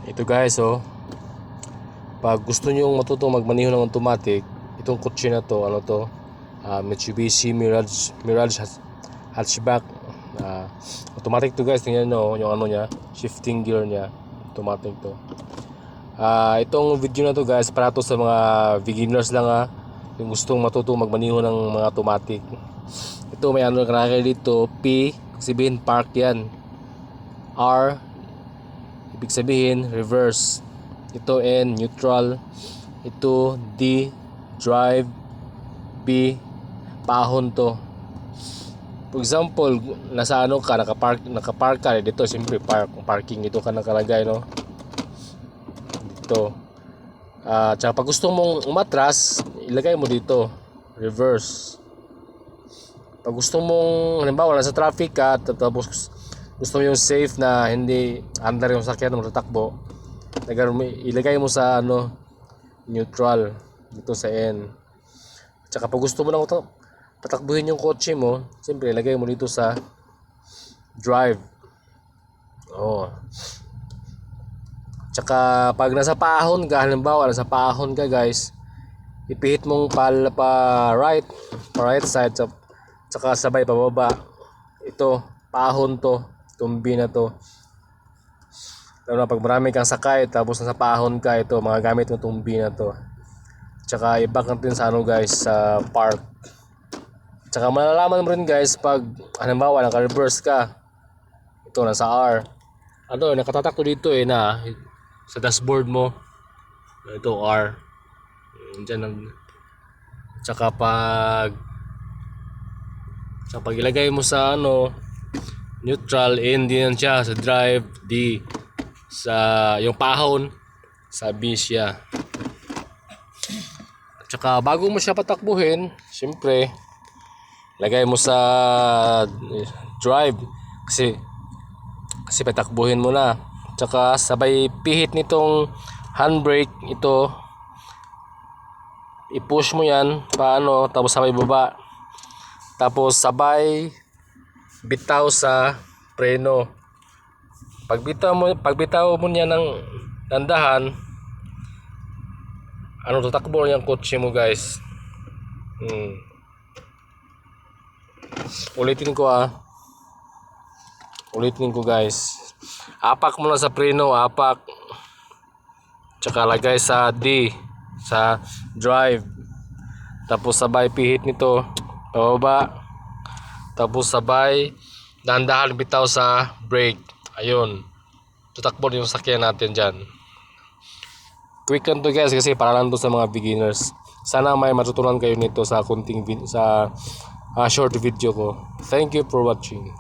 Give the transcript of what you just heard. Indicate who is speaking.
Speaker 1: Ito guys, pag gusto nyo matutong magmaneho ng automatic, itong kotse na to, Mitsubishi Mirage hatchback. Automatic to guys, tingnan nyo yung niya, shifting gear niya, automatic to. Itong video na to guys, para to sa mga beginners lang yung gustong matutong magmaneho ng mga automatic. Ito may nakalagay dito, P, sabihin park yan. R, ibig sabihin reverse. Ito N, neutral. Ito D, drive. B, pahon to. For example, nasa ka, nakapark ka dito, siyempre parking dito ka nakalagay, no? Dito. Tsaka pag gusto mong umatras, ilagay mo dito, reverse. Pag gusto mong, halimbawa nasa traffic ka, tapos gusto mo yung safe na hindi under yung sakyan na matatakbo, ilagay mo sa neutral dito sa N. Tsaka pag gusto mo lang patakbuhin yung kotse mo, siyempre ilagay mo dito sa drive. Tsaka pag nasa paahon ka, halimbawa nasa paahon ka guys, ipihit mong pa right side, tsaka sabay pababa. Ito paahon to, tumbi na to. Lalo na pag marami kang sakay tapos nasa paahon ka, ito mga gamit ng tumbi na to. Tsaka i-back natin sa guys, sa park. Tsaka malalaman mo rin guys pag halimbawa naka-reverse ka, ito nasa R, nakatatak to dito na sa dashboard mo, ito R dyan. Tsaka pag ilagay mo sa neutral, N din siya, sa drive D, sa yung pahon sa B siya. Tsaka bago mo siya patakbuhin, siyempre lagay mo sa drive kasi patakbuhin mo na. Tsaka sabay pihit nitong handbrake, ito i-push mo yan tapos sabay baba, tapos sabay bitaw sa preno. Pagbitaw mo niya ng dandahan, tatakbo yung kotse mo guys. Ulitin ko guys. Apak mo na sa preno, apak. Tsaka lagay sa D, sa drive. Tapos sabay pihit nito pababa. Tapos sabay dahan-dahan bitaw sa brake. Ayun. Tutakbo yung sakyan natin dyan. Quick lang to guys kasi para lang to sa mga beginners. Sana may matutunan kayo nito sa short video ko. Thank you for watching.